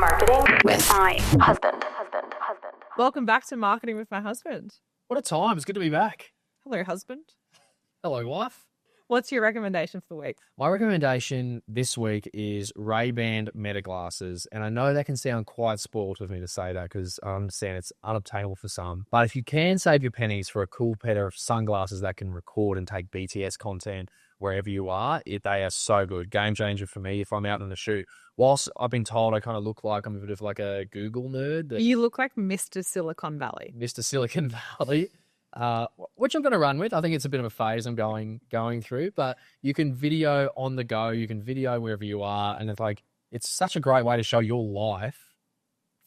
Marketing with my husband. Welcome back to Marketing with My Husband. What a time. It's good to be back. Hello, husband. Hello, wife. What's your recommendation for the week? My recommendation this week is Ray-Ban Meta glasses. And I know that can sound quite spoiled of me to say that because I understand it's unobtainable for some. But if you can save your pennies for a cool pair of sunglasses that can record and take BTS content wherever you are, they are so good. Game changer for me if I'm out in a shoot. Whilst I've been told I kind of look like I'm a bit of like a Google nerd. You look like Mr. Silicon Valley. Mr. Silicon Valley. Which I'm going to run with. I think it's a bit of a phase I'm going through, but you can video on the go, you can video wherever you are, and it's such a great way to show your life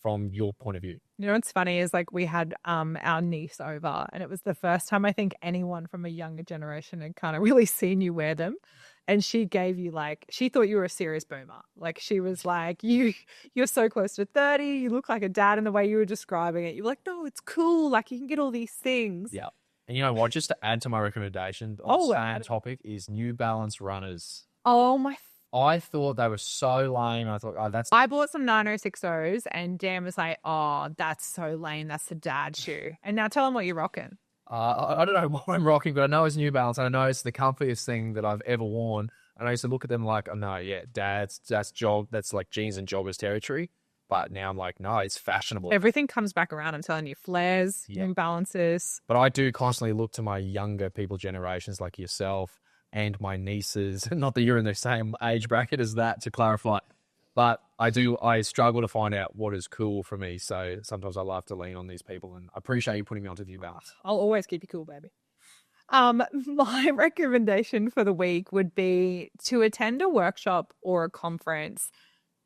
from your point of view. You know what's funny is we had our niece over, and it was the first time I think anyone from a younger generation had kind of really seen you wear them. And she gave you she thought you were a serious boomer. She was like, you're so close to 30. You look like a dad in the way you were describing it. You were like, no, it's cool. You can get all these things. Yeah. And you know what? Just to add to my recommendation on the same topic is New Balance runners. Oh, my. I thought they were so lame. I thought, I bought some 906s and Dan was like, oh, that's so lame. That's the dad shoe. And now tell him what you're rocking. I don't know what I'm rocking, but I know it's New Balance. And I know it's the comfiest thing that I've ever worn. And I used to look at them like, oh, no, yeah, that's like jeans and joggers territory. But now I'm like, no, it's fashionable. Everything comes back around. I'm telling you, flares, New Balances. But I do constantly look to my younger people generations like yourself and my nieces. Not that you're in the same age bracket as that, to clarify. But I struggle to find out what is cool for me. So sometimes I love to lean on these people, and I appreciate you putting me onto New Balance. I'll always keep you cool, baby. My recommendation for the week would be to attend a workshop or a conference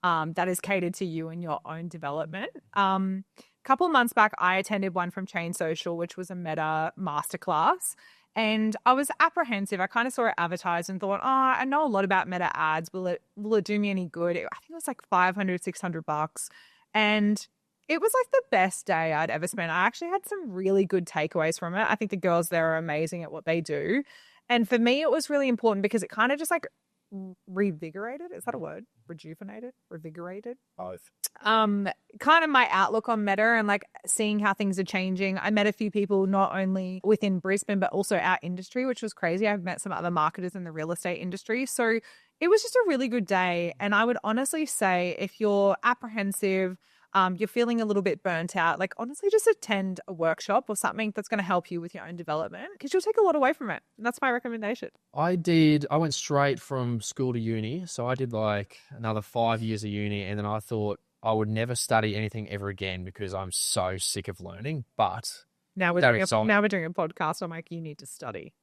that is catered to you and your own development. A couple of months back, I attended one from Chain Social, which was a Meta masterclass. And I was apprehensive. I kind of saw it advertised and thought, I know a lot about Meta ads. Will it do me any good? I think it was like $500, $600. And it was the best day I'd ever spent. I actually had some really good takeaways from it. I think the girls there are amazing at what they do. And for me, it was really important because it kind of just revigorated. Is that a word? Rejuvenated? Revigorated? Both. Kind of my outlook on Meta and seeing how things are changing. I met a few people not only within Brisbane, but also our industry, which was crazy. I've met some other marketers in the real estate industry. So it was just a really good day. And I would honestly say if you're apprehensive, you're feeling a little bit burnt out, honestly, just attend a workshop or something that's going to help you with your own development because you'll take a lot away from it. And that's my recommendation. I went straight from school to uni. So I did another 5 years of uni. And then I thought I would never study anything ever again because I'm so sick of learning. But now we're doing a podcast. I'm like, you need to study.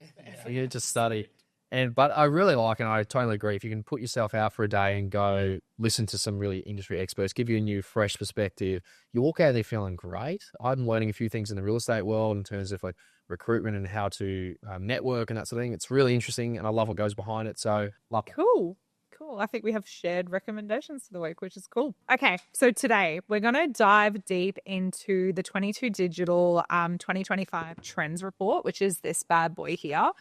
You need to study. But I really like, and I totally agree, if you can put yourself out for a day and go listen to some really industry experts, give you a new, fresh perspective, you walk out there feeling great. I'm learning a few things in the real estate world in terms of recruitment and how to network and that sort of thing. It's really interesting, and I love what goes behind it. So, love it. Cool. I think we have shared recommendations for the week, which is cool. Okay, so today we're going to dive deep into the 22 Digital 2025 Trends Report, which is this bad boy here.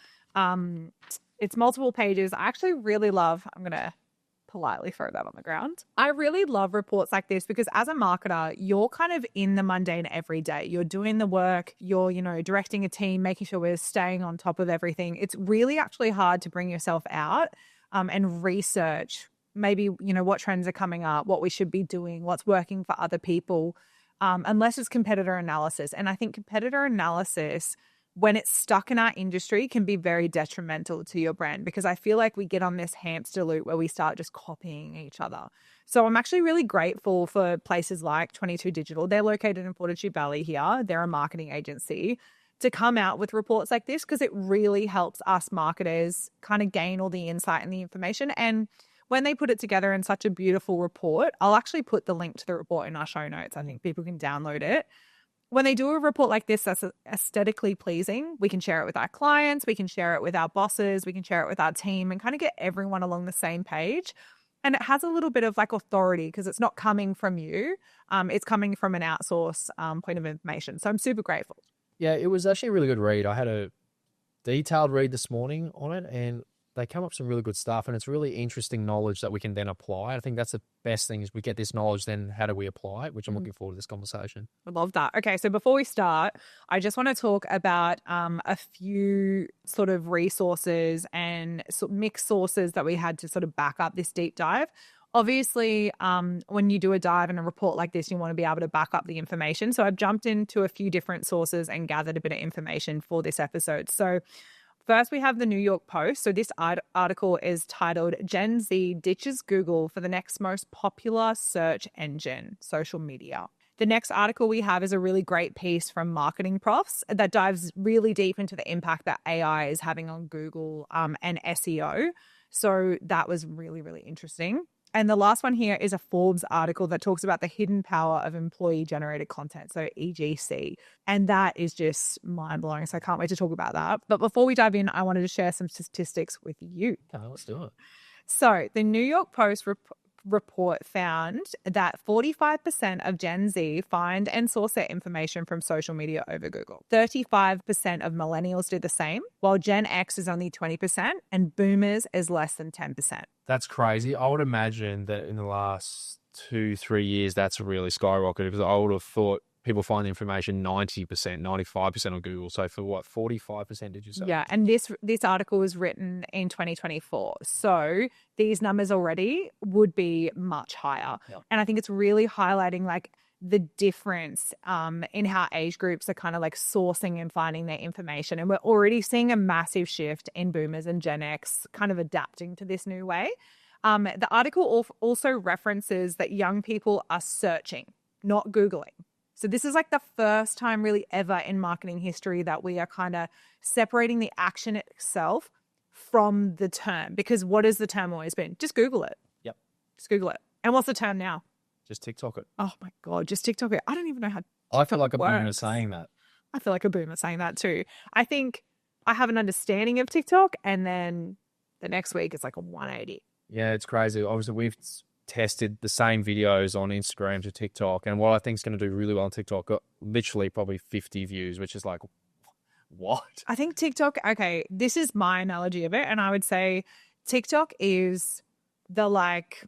It's multiple pages. I actually really love, I'm going to politely throw that on the ground. I really love reports like this because as a marketer, you're kind of in the mundane every day. You're doing the work, you're, directing a team, making sure we're staying on top of everything. It's really actually hard to bring yourself out and research maybe, what trends are coming up, what we should be doing, what's working for other people, unless it's competitor analysis. And I think competitor analysis, when it's stuck in our industry, can be very detrimental to your brand because I feel like we get on this hamster loop where we start just copying each other. So I'm actually really grateful for places like 22 Digital. They're located in Fortitude Valley here. They're a marketing agency to come out with reports like this because it really helps us marketers kind of gain all the insight and the information. And when they put it together in such a beautiful report, I'll actually put the link to the report in our show notes. I think people can download it. When they do a report like this that's aesthetically pleasing, we can share it with our clients, we can share it with our bosses, we can share it with our team and kind of get everyone along the same page. And it has a little bit of authority because it's not coming from you. It's coming from an outsource point of information. So I'm super grateful. Yeah, it was actually a really good read. I had a detailed read this morning on it, and they come up with some really good stuff, and it's really interesting knowledge that we can then apply. I think that's the best thing is we get this knowledge, then how do we apply it, which I'm looking forward to this conversation. I love that. Okay, so before we start, I just want to talk about a few sort of resources and mixed sources that we had to sort of back up this deep dive. Obviously, when you do a dive and a report like this, you want to be able to back up the information. So I've jumped into a few different sources and gathered a bit of information for this episode. So first, we have the New York Post. So this article is titled Gen Z Ditches Google for the Next Most Popular Search Engine, Social Media. The next article we have is a really great piece from Marketing Profs that dives really deep into the impact that AI is having on Google and SEO. So that was really, really interesting. And the last one here is a Forbes article that talks about the hidden power of employee-generated content, so EGC. And that is just mind-blowing, so I can't wait to talk about that. But before we dive in, I wanted to share some statistics with you. Okay, let's do it. So the New York Post report found that 45% of Gen Z find and source their information from social media over Google. 35% of millennials do the same, while Gen X is only 20% and boomers is less than 10%. That's crazy. I would imagine that in the last 2-3 years, that's really skyrocketed because I would have thought people find the information 90%, 95% on Google. So for what, 45% did you say? Yeah, and this article was written in 2024. So these numbers already would be much higher. Yeah. And I think it's really highlighting like the difference in how age groups are kind of like sourcing and finding their information. And we're already seeing a massive shift in boomers and Gen X kind of adapting to this new way. The article also references that young people are searching, not Googling. So this is like the first time really ever in marketing history that we are kind of separating the action itself from the term. Because what has the term always been? Just Google it. Yep. Just Google it. And what's the term now? Just TikTok it. Oh my God, just TikTok it. I don't even know how I feel like a works. boomer saying that. I feel like a boomer saying that too. I think I have an understanding of TikTok and then the next week it's like a 180. Yeah, it's crazy. Obviously, we've tested the same videos on Instagram to TikTok, and what I think is going to do really well on TikTok got literally probably 50 views, which is like, what? I think TikTok, okay, this is my analogy of it, and I would say TikTok is the like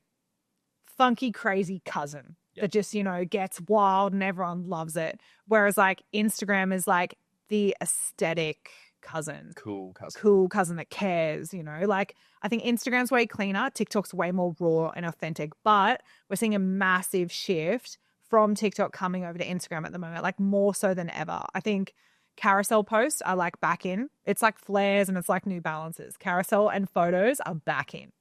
funky, crazy cousin that just, you know, gets wild and everyone loves it. Whereas like Instagram is like the aesthetic cousin. Cool cousin. Cool cousin that cares, you know. Like I think Instagram's way cleaner, TikTok's way more raw and authentic, but we're seeing a massive shift from TikTok coming over to Instagram at the moment, like more so than ever. I think carousel posts are like back in. It's like flares and it's like New Balances. Carousel and photos are back in.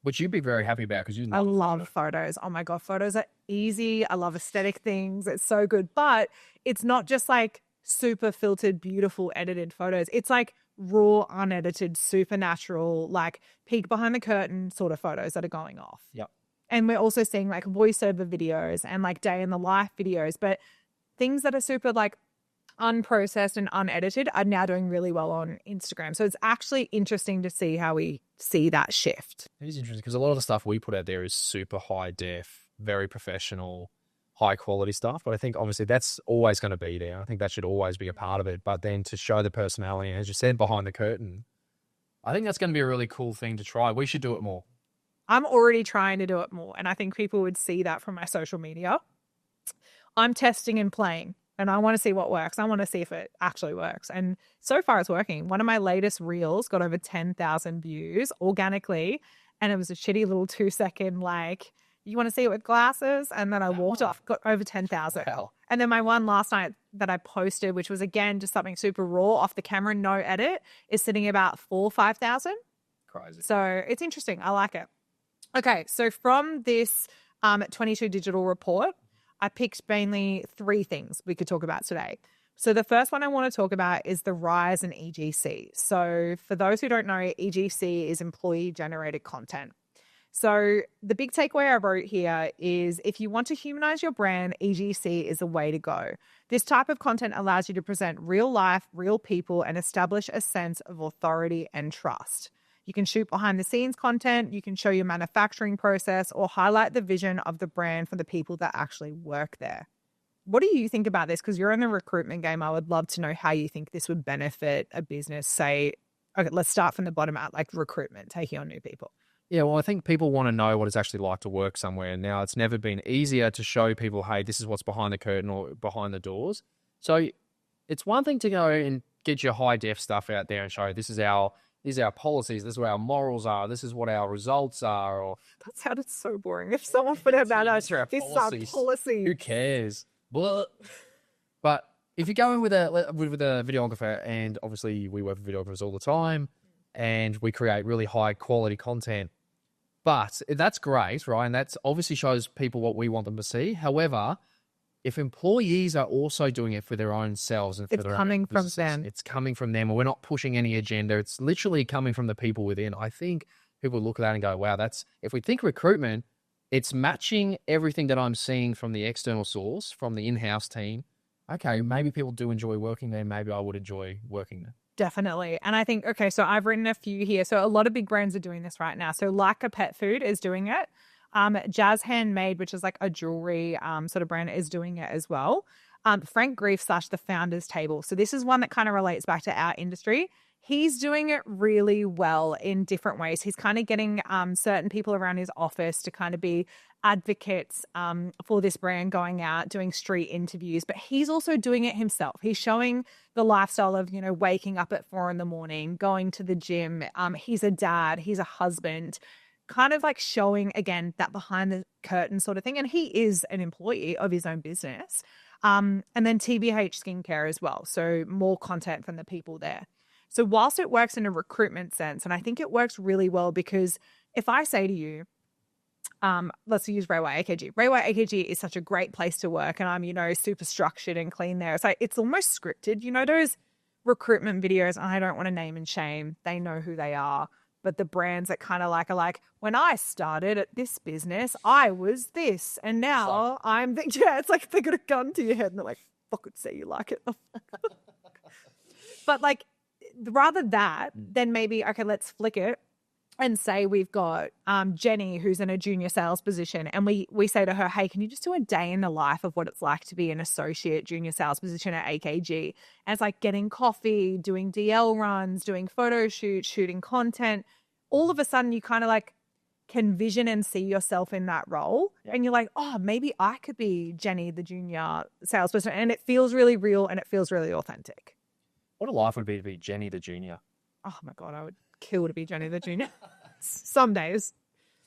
Which you'd be very happy about because I love photos. Oh my God, photos are easy. I love aesthetic things. It's so good. But it's not just like super filtered, beautiful, edited photos. It's like raw, unedited, supernatural, like peek behind the curtain sort of photos that are going off. Yep. And we're also seeing like voiceover videos and like day in the life videos, but things that are super like unprocessed and unedited are now doing really well on Instagram. So it's actually interesting to see how we see that shift. It is interesting because a lot of the stuff we put out there is super high def, very professional, high quality stuff. But I think obviously that's always going to be there. I think that should always be a part of it. But then to show the personality, as you said, behind the curtain, I think that's going to be a really cool thing to try. We should do it more. I'm already trying to do it more. And I think people would see that from my social media. I'm testing and playing and I want to see what works. I want to see if it actually works. And so far it's working. One of my latest reels got over 10,000 views organically. And it was a shitty little 2-second like, you want to see it with glasses? And then I walked off, got over 10,000. Wow. And then my one last night that I posted, which was again just something super raw off the camera, no edit, is sitting about 4,000 or 5,000. Crazy. So it's interesting. I like it. Okay, so from this 22 Digital report, I picked mainly 3 things we could talk about today. So the first one I want to talk about is the rise in EGC. So for those who don't know, EGC is employee-generated content. So the big takeaway I wrote here is if you want to humanize your brand, EGC is the way to go. This type of content allows you to present real life, real people, and establish a sense of authority and trust. You can shoot behind the scenes content, you can show your manufacturing process, or highlight the vision of the brand for the people that actually work there. What do you think about this? Because you're in the recruitment game. I would love to know how you think this would benefit a business, say, okay, let's start from the bottom out, like recruitment, taking on new people. Yeah, well, I think people want to know what it's actually like to work somewhere. Now, it's never been easier to show people, hey, this is what's behind the curtain or behind the doors. So it's one thing to go and get your high def stuff out there and show these are our policies, this is what our morals are, this is what our results are. Or That sounded so boring. If someone put it about us, these are our this is our policies. policy. Who cares? But if you go in with a videographer, and obviously we work with videographers all the time, and we create really high quality content. But that's great, right? And that obviously shows people what we want them to see. However, if employees are also doing it for their own selves and for It's their coming own from businesses, them. it's coming from them. We're not pushing any agenda. It's literally coming from the people within. I think people look at that and go, wow, if we think recruitment, it's matching everything that I'm seeing from the external source, from the in-house team. Okay, maybe people do enjoy working there. Maybe I would enjoy working there. Definitely. And I think, okay, so I've written a few here. So a lot of big brands are doing this right now. So Like a Pet Food is doing it. Jazz Handmade, which is like a jewelry sort of brand, is doing it as well. Frank Grief / the Founders Table. So this is one that kind of relates back to our industry. He's doing it really well in different ways. He's kind of getting certain people around his office to kind of be advocates for this brand, going out, doing street interviews, but he's also doing it himself. He's showing the lifestyle of, waking up at 4 a.m, going to the gym. He's a dad, he's a husband, kind of like showing, again, that behind the curtain sort of thing. And he is an employee of his own business. And then TBH Skincare as well. So more content from the people there. So whilst it works in a recruitment sense, and I think it works really well, because if I say to you, let's use Rayway AKG. Rayway AKG is such a great place to work, and I'm, super structured and clean there. It's like, it's almost scripted. Those recruitment videos, I don't want to name and shame. They know who they are. But the brands that kind of are like, when I started at this business, I was this, and now I'm the, yeah, it's like they got a gun to your head and they're like, fucking say you like it. But like, rather that, then maybe, okay, let's flick it and say we've got Jenny, who's in a junior sales position, and we say to her, hey, can you just do a day in the life of what it's like to be an associate junior sales position at AKG? And it's like getting coffee, doing DL runs, doing photo shoots, shooting content. All of a sudden you kind of like can vision and see yourself in that role. Yeah. And you're like, oh, maybe I could be Jenny, the junior salesperson. And it feels really real and it feels really authentic. What a life would be to be Jenny the junior. Oh my God, I would kill to be Jenny the junior. Some days.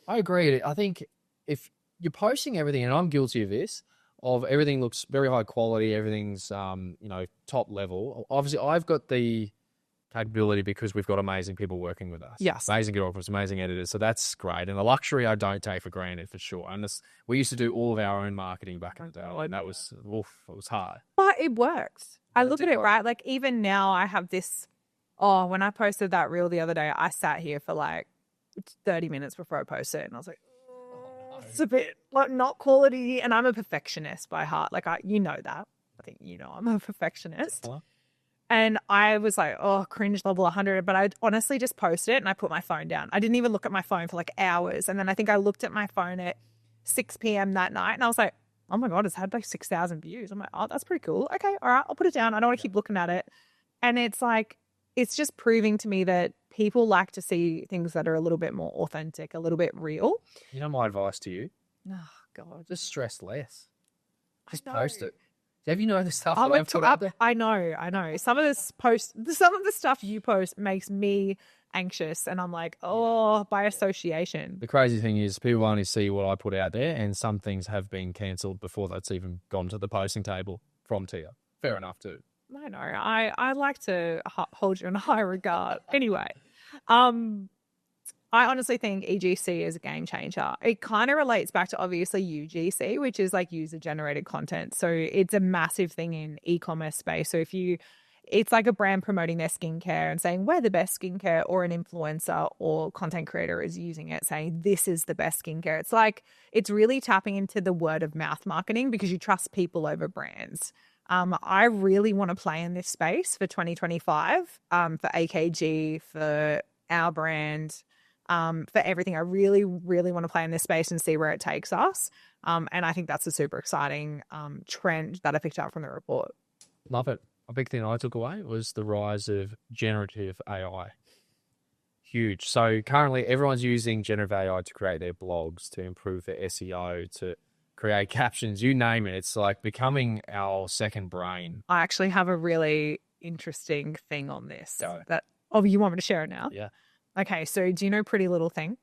I agree. I think if you're posting everything, and I'm guilty of this, of everything looks very high quality, everything's top level. Obviously, I've got the capability because we've got amazing people working with us. Yes. Amazing videographers, amazing editors. So that's great. And the luxury I don't take for granted, for sure. And we used to do all of our own marketing back in the day. And that was, it was hard. But it worked. I look at it, right? Like even now I have this, when I posted that reel the other day, I sat here for like 30 minutes before I posted it. And I was like, it's a bit like not quality. And I'm a perfectionist by heart. Like that. I think I'm a perfectionist. And I was like, cringe level 100. But I honestly just posted it and I put my phone down. I didn't even look at my phone for like hours. And then I think I looked at my phone at 6 p.m. that night and I was like, oh my God, it's had like 6,000 views. I'm like, oh, that's pretty cool. Okay, all right, I'll put it down. I don't want to keep looking at it. And it's like, it's just proving to me that people like to see things that are a little bit more authentic, a little bit real. My advice to you? Oh, God. Just stress less. Just post it. Have you the stuff I that I've put up there? I know. Some of the stuff you post makes me anxious and I'm like, by association. The crazy thing is people only see what I put out there, and some things have been cancelled before that's even gone to the posting table from Tia. Fair enough too. I know. I like to hold you in high regard. Anyway, I honestly think EGC is a game changer. It kind of relates back to obviously UGC, which is like user generated content. So it's a massive thing in e-commerce space. So it's like a brand promoting their skincare and saying we're the best skincare, or an influencer or content creator is using it saying this is the best skincare. It's like, it's really tapping into the word of mouth marketing because you trust people over brands. I really want to play in this space for 2025, for AKG, for our brand, for everything. I really, really want to play in this space and see where it takes us. And I think that's a super exciting trend that I picked up from the report. Love it. A big thing I took away was the rise of generative AI. huge. So currently everyone's using generative AI to create their blogs, to improve their SEO, to create captions, you name it. It's like becoming our second brain. I actually have a really interesting thing on this. Go. You want me to share it now? Yeah. Okay, so do you know Pretty Little Thing?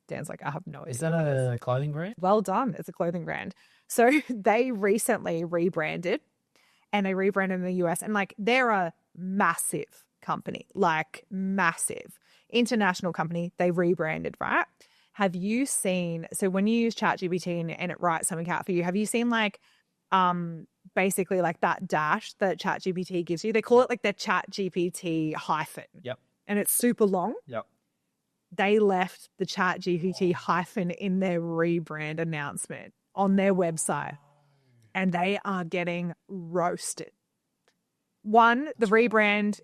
Dan's like, I have no idea. Is that a clothing brand? Well done. It's a clothing brand. So they recently rebranded, and they rebranded in the US, and like they're a massive company, like massive international company. They rebranded, right? Have you seen, so when you use ChatGPT and it writes something out for you, have you seen like basically like that dash that ChatGPT gives you? They call it like the ChatGPT hyphen. Yep. And it's super long. Yep. They left the ChatGPT hyphen in their rebrand announcement on their website, and they are getting roasted. One, the rebrand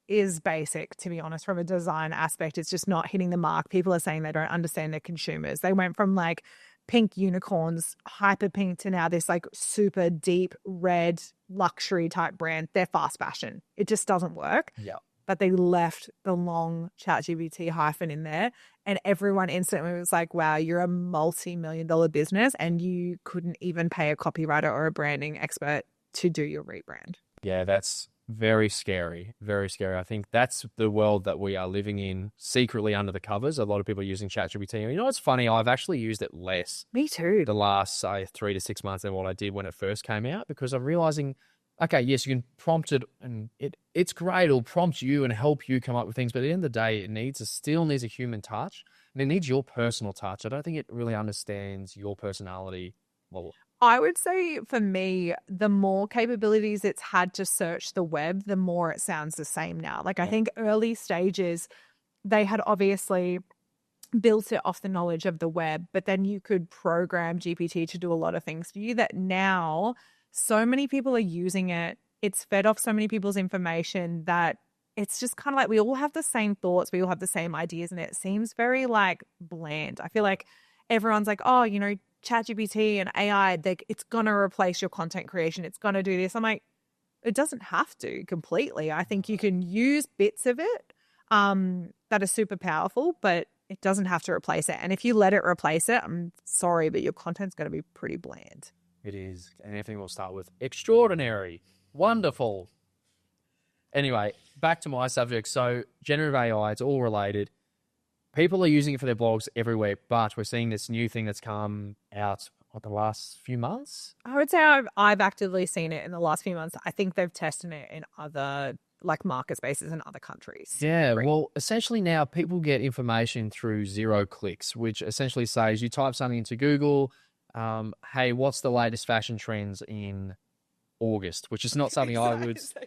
is basic, to be honest, from a design aspect. It's just not hitting the mark. People are saying they don't understand their consumers. They went from like pink unicorns, hyper pink, to now this like super deep red luxury type brand. They're fast fashion. It just doesn't work. Yeah. But they left the long ChatGPT hyphen in there, and everyone instantly was like, wow, you're a multi-million-dollar business and you couldn't even pay a copywriter or a branding expert to do your rebrand. Yeah, that's very scary. Very scary. I think that's the world that we are living in secretly under the covers. A lot of people are using ChatGPT. You know what's funny? I've actually used it less. Me too. The last, say, 3 to 6 months than what I did when it first came out, because I'm realizing, okay, yes, you can prompt it and it's great. It'll prompt you and help you come up with things. But at the end of the day, still needs a human touch, and it needs your personal touch. I don't think it really understands your personality. Well, I would say for me, the more capabilities it's had to search the web, the more it sounds the same now. Like I think early stages, they had obviously built it off the knowledge of the web, but then you could program GPT to do a lot of things for you that now so many people are using it. It's fed off so many people's information that it's just kind of like we all have the same thoughts. We all have the same ideas, and it seems very like bland. I feel like everyone's like, oh, you know, ChatGPT and AI, it's going to replace your content creation. It's going to do this. I'm like, it doesn't have to completely. I think you can use bits of it that are super powerful, but it doesn't have to replace it. And if you let it replace it, I'm sorry, but your content's going to be pretty bland. it is. And everything will start with extraordinary, wonderful. Anyway, back to my subject. So generative AI, it's all related. People are using it for their blogs everywhere, but we're seeing this new thing that's come out the last few months. I would say I've actively seen it in the last few months. I think they've tested it in other like market spaces in other countries. Yeah, well, essentially now people get information through 0 clicks, which essentially says you type something into Google, hey, what's the latest fashion trends in August, which is not something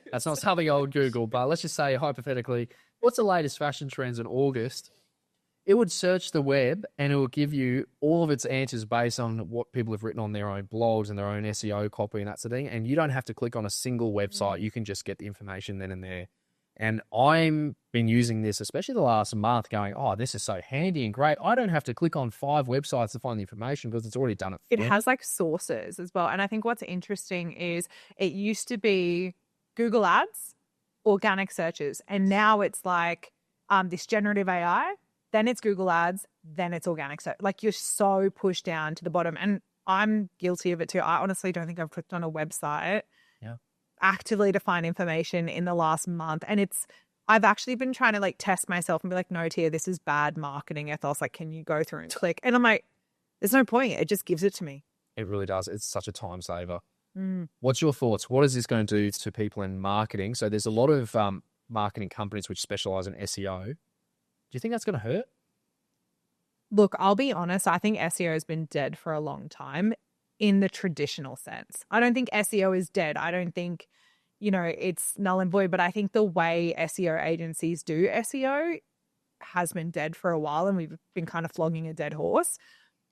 that's not something I would Google, but let's just say hypothetically, what's the latest fashion trends in August? It would search the web and it will give you all of its answers based on what people have written on their own blogs and their own SEO copy and that sort of thing. And you don't have to click on a single website. You can just get the information then and there. And I've been using this, especially the last month, going, oh, this is so handy and great. I don't have to click on 5 websites to find the information because it's already done it. It has like sources as well. And I think what's interesting is it used to be Google Ads, organic searches, and now it's like this generative AI. Then it's Google Ads, then it's organic. So like you're so pushed down to the bottom. And I'm guilty of it too. I honestly don't think I've clicked on a website actively to find information in the last month. And I've actually been trying to like test myself and be like, no, Tia, this is bad marketing ethos. Like, can you go through and click? And I'm like, there's no point. It just gives it to me. It really does. It's such a time saver. What's your thoughts? What is this going to do to people in marketing? So there's a lot of marketing companies which specialize in SEO. Do you think that's going to hurt? Look, I'll be honest. I think SEO has been dead for a long time in the traditional sense. I don't think SEO is dead. I don't think, it's null and void. But I think the way SEO agencies do SEO has been dead for a while, and we've been kind of flogging a dead horse.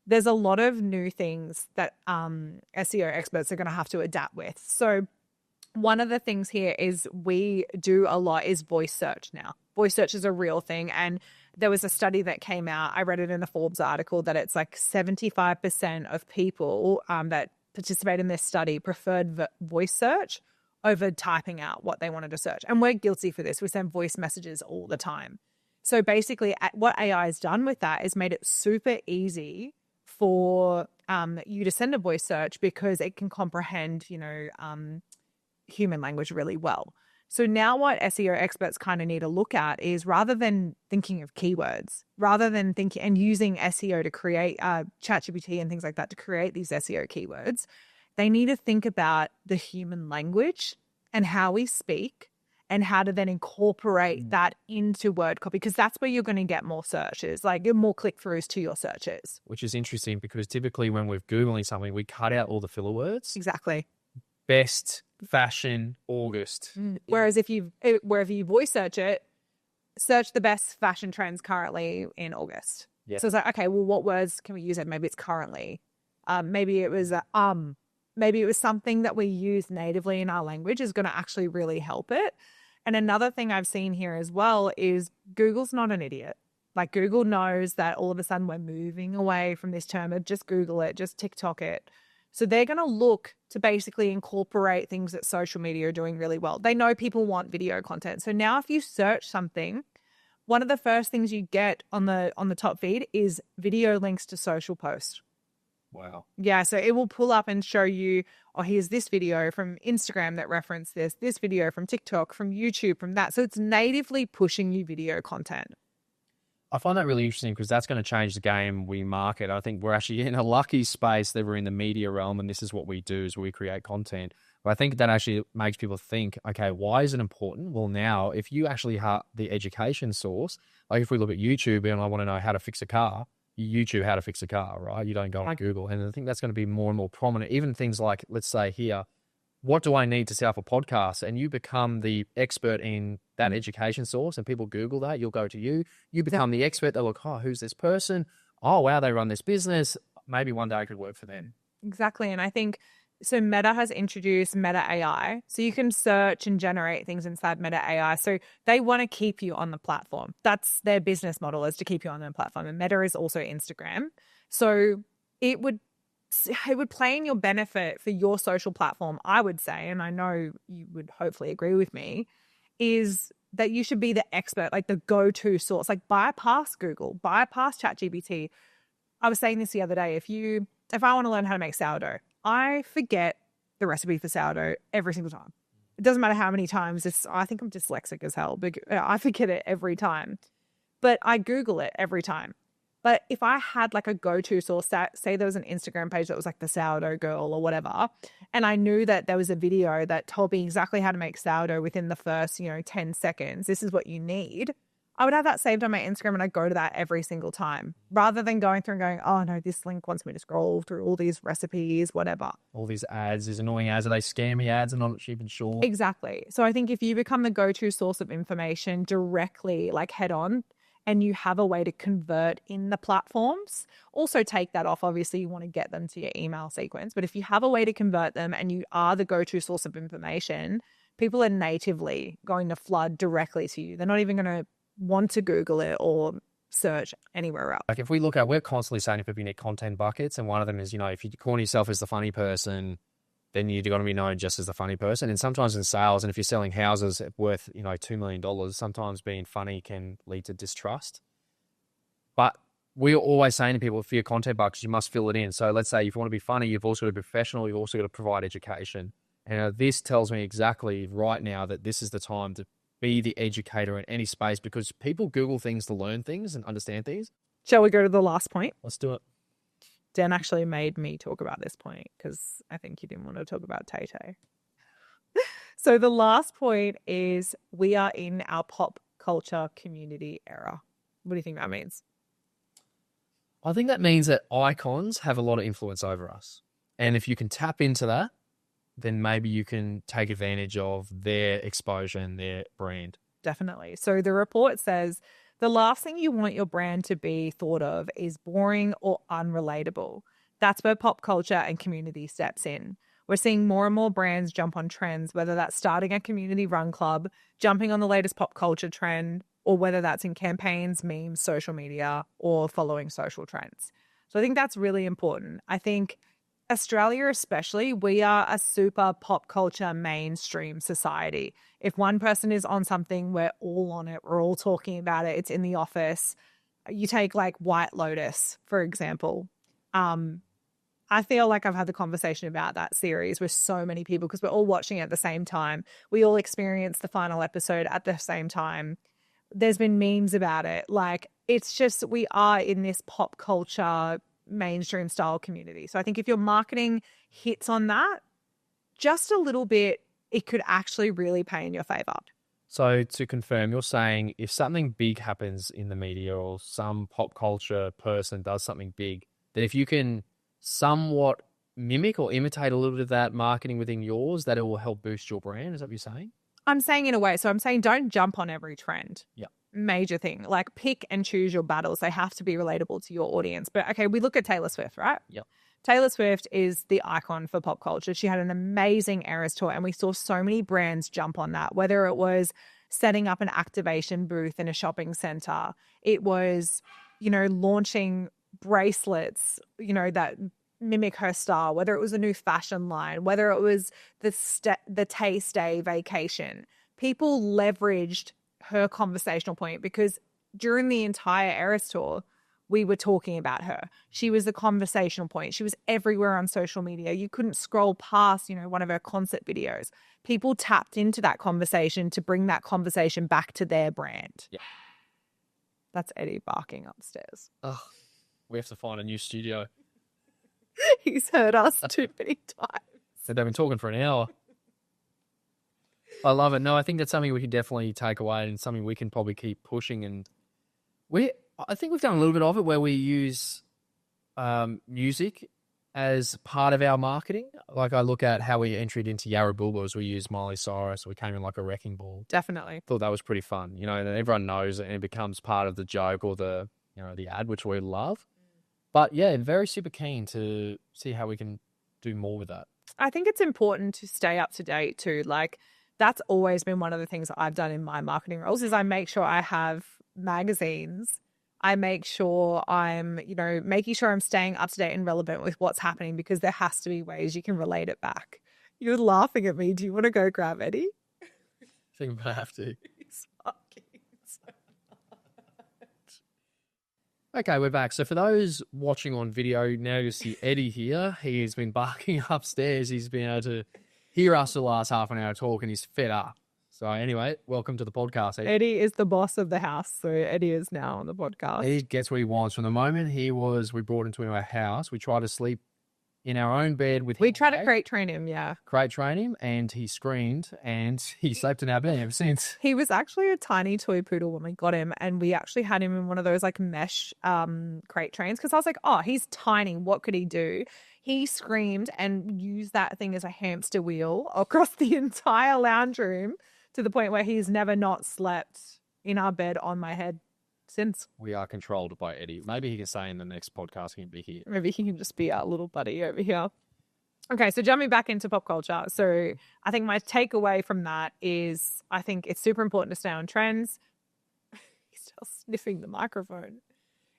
There's a lot of new things that SEO experts are going to have to adapt with. So one of the things here is we do a lot is voice search now. Voice search is a real thing. And there was a study that came out, I read it in a Forbes article, that it's like 75% of people that participate in this study preferred voice search over typing out what they wanted to search. And we're guilty for this. We send voice messages all the time. So basically what AI has done with that is made it super easy for you to send a voice search because it can comprehend, human language really well. So now what SEO experts kind of need to look at is rather than thinking of keywords, rather than thinking and using SEO to create ChatGPT and things like that to create these SEO keywords, they need to think about the human language and how we speak and how to then incorporate that into word copy, because that's where you're going to get more searches, like more click-throughs to your searches. Which is interesting because typically when we're Googling something, we cut out all the filler words. Exactly. Best fashion August. Whereas wherever you voice search it, search the best fashion trends currently in August. Yeah. So it's like, okay, well, what words can we use? Maybe it's currently. Maybe it was maybe it was something that we use natively in our language is going to actually really help it. And another thing I've seen here as well is Google's not an idiot. Like Google knows that all of a sudden we're moving away from this term of just Google it, just TikTok it. So they're going to look to basically incorporate things that social media are doing really well. They know people want video content. So now if you search something, one of the first things you get on the top feed is video links to social posts. Wow. Yeah, so it will pull up and show you, oh, here's this video from Instagram that referenced this video from TikTok, from YouTube, from that. So it's natively pushing you video content. I find that really interesting because that's going to change the game we market. I think we're actually in a lucky space that we're in the media realm and this is what we do is we create content. But I think that actually makes people think, okay, why is it important? Well, now if you actually have the education source, like if we look at YouTube and I want to know how to fix a car, you YouTube how to fix a car, right? You don't go on Google. And I think that's going to be more and more prominent. Even things like, let's say here, what do I need to set up a podcast? And you become the expert in that education source and people Google that, you'll go to you. You become the expert. They'll look, oh, who's this person? Oh, wow, they run this business. Maybe one day I could work for them. Exactly. And I think, so Meta has introduced Meta AI. So you can search and generate things inside Meta AI. So they want to keep you on the platform. That's their business model, is to keep you on the platform. And Meta is also Instagram. So it would play in your benefit for your social platform, I would say, and I know you would hopefully agree with me, is that you should be the expert, like the go-to source, like bypass Google, bypass ChatGPT. I was saying this the other day. If I want to learn how to make sourdough, I forget the recipe for sourdough every single time. It doesn't matter how many times. I think I'm dyslexic as hell, but I forget it every time. But I Google it every time. But if I had like a go-to source, say there was an Instagram page that was like the sourdough girl or whatever, and I knew that there was a video that told me exactly how to make sourdough within the first, 10 seconds, this is what you need, I would have that saved on my Instagram and I'd go to that every single time rather than going through and going, oh no, this link wants me to scroll through all these recipes, whatever. All these ads, these annoying ads, are they scammy ads and not even sure? Exactly. So I think if you become the go-to source of information directly, like head on, and you have a way to convert in the platforms, also take that off. Obviously, you want to get them to your email sequence. But if you have a way to convert them and you are the go-to source of information, people are natively going to flood directly to you. They're not even going to want to Google it or search anywhere else. Like if we look at, we're constantly saying if you need content buckets, and one of them is, if you call yourself as the funny person, then you're going to be known just as the funny person. And sometimes in sales, and if you're selling houses worth, $2 million, sometimes being funny can lead to distrust. But we're always saying to people, for your content buckets, you must fill it in. So let's say if you want to be funny, you've also got to be professional, you've also got to provide education. And this tells me exactly right now that this is the time to be the educator in any space, because people Google things to learn things and understand things. Shall we go to the last point? Let's do it. Dan actually made me talk about this point because I think you didn't want to talk about Tay-Tay. So the last point is we are in our pop culture community era. What do you think that means? I think that means that icons have a lot of influence over us. And if you can tap into that, then maybe you can take advantage of their exposure and their brand. Definitely. So the report says the last thing you want your brand to be thought of is boring or unrelatable. That's where pop culture and community steps in. We're seeing more and more brands jump on trends, whether that's starting a community run club, jumping on the latest pop culture trend, or whether that's in campaigns, memes, social media, or following social trends. So I think that's really important. I think Australia especially, we are a super pop culture mainstream society. If one person is on something, we're all on it. We're all talking about it. It's in the office. You take like White Lotus, for example. I feel like I've had the conversation about that series with so many people because we're all watching it at the same time. We all experience the final episode at the same time. There's been memes about it. Like, it's just, we are in this pop culture mainstream style community. So I think if your marketing hits on that just a little bit, it could actually really pay in your favor. So to confirm, you're saying if something big happens in the media or some pop culture person does something big, that if you can somewhat mimic or imitate a little bit of that marketing within yours, that it will help boost your brand? Is that what you're saying? I'm saying in a way. So I'm saying don't jump on every trend. Yeah. Major thing. Like, pick and choose your battles. They have to be relatable to your audience. But okay, we look at Taylor Swift, right? Yep. Taylor Swift is the icon for pop culture. She had an amazing Eras tour, and we saw so many brands jump on that, whether it was setting up an activation booth in a shopping center. It was, launching bracelets, that mimic her style, whether it was a new fashion line, whether it was the Taste Day vacation. People leveraged her conversational point because during the entire Eras tour, we were talking about her. She was the conversational point. She was everywhere on social media. You couldn't scroll past, one of her concert videos. People tapped into that conversation to bring that conversation back to their brand. Yeah. That's Eddie barking upstairs. Oh, we have to find a new studio. He's heard us too many times. They've been talking for an hour. I love it. No, I think that's something we could definitely take away and something we can probably keep pushing. And I think we've done a little bit of it where we use music as part of our marketing. Like, I look at how we entered into Yarrabulba as we used Miley Cyrus. We came in like a wrecking ball. Definitely. Thought that was pretty fun. And everyone knows it and it becomes part of the joke or the ad, which we love. But yeah, very super keen to see how we can do more with that. I think it's important to stay up to date too. Like, that's always been one of the things that I've done in my marketing roles is I make sure I have magazines. I make sure I'm, making sure I'm staying up to date and relevant with what's happening because there has to be ways you can relate it back. You're laughing at me. Do you want to go grab Eddie? I think I'm going to have to. He's fucking so much. Okay, we're back. So for those watching on video, now you see Eddie here. He's been barking upstairs. He's been able to hear us the last half an hour talk and he's fed up. So anyway, welcome to the podcast, Eddie. Eddie is the boss of the house, so Eddie is now on the podcast. He gets what he wants. From the moment we brought him to our house, we tried to sleep in our own bed with him. We tried to crate train him, yeah. Crate train him, and he screamed, and he slept in our bed ever since. He was actually a tiny toy poodle when we got him, and we actually had him in one of those like mesh crate trains because I was like, oh, he's tiny. What could he do? He screamed and used that thing as a hamster wheel across the entire lounge room to the point where he's never not slept in our bed on my head since. We are controlled by Eddie. Maybe he can say in the next podcast he can be here. Maybe he can just be our little buddy over here. Okay, so jumping back into pop culture. So I think my takeaway from that is I think it's super important to stay on trends. He's still sniffing the microphone.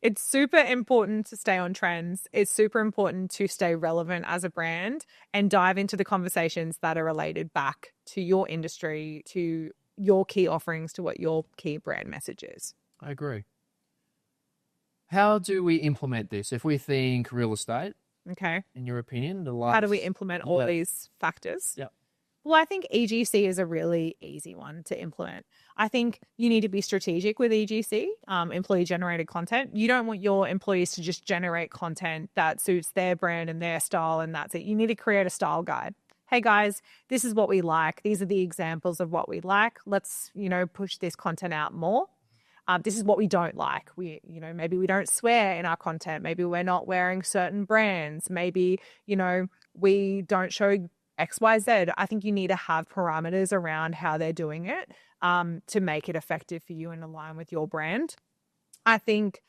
It's super important to stay on trends. It's super important to stay relevant as a brand and dive into the conversations that are related back to your industry, to your key offerings, to what your key brand message is. I agree. How do we implement this? If we think real estate, okay, in your opinion, how do we implement all these factors? Yeah. Well, I think EGC is a really easy one to implement. I think you need to be strategic with EGC, employee-generated content. You don't want your employees to just generate content that suits their brand and their style, and that's it. You need to create a style guide. Hey, guys, this is what we like. These are the examples of what we like. Let's, push this content out more. This is what we don't like. Maybe we don't swear in our content. Maybe we're not wearing certain brands. Maybe, we don't show XYZ. I think you need to have parameters around how they're doing it to make it effective for you and align with your brand. I think,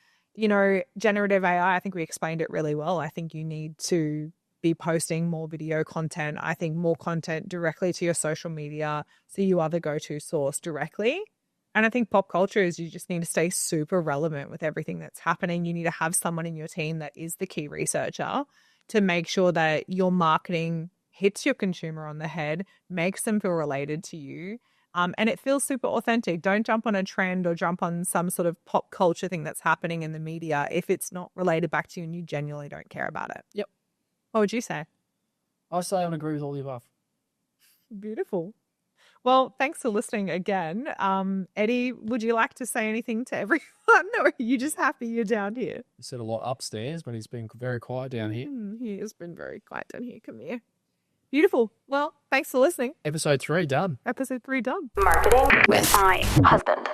generative AI, I think we explained it really well. I think you need to be posting more video content. I think more content directly to your social media so you are the go-to source directly. And I think pop culture is you just need to stay super relevant with everything that's happening. You need to have someone in your team that is the key researcher to make sure that your marketing hits your consumer on the head, makes them feel related to you. And it feels super authentic. Don't jump on a trend or jump on some sort of pop culture thing that's happening in the media if it's not related back to you and you genuinely don't care about it. Yep. What would you say? I say I agree with all the above. Beautiful. Well, thanks for listening again. Eddie, would you like to say anything to everyone? Or are you just happy you're down here? He said a lot upstairs, but he's been very quiet down here. He has been very quiet down here. Come here. Beautiful. Well, thanks for listening. Episode 3 done. Episode 3 done. Marketing with my husband.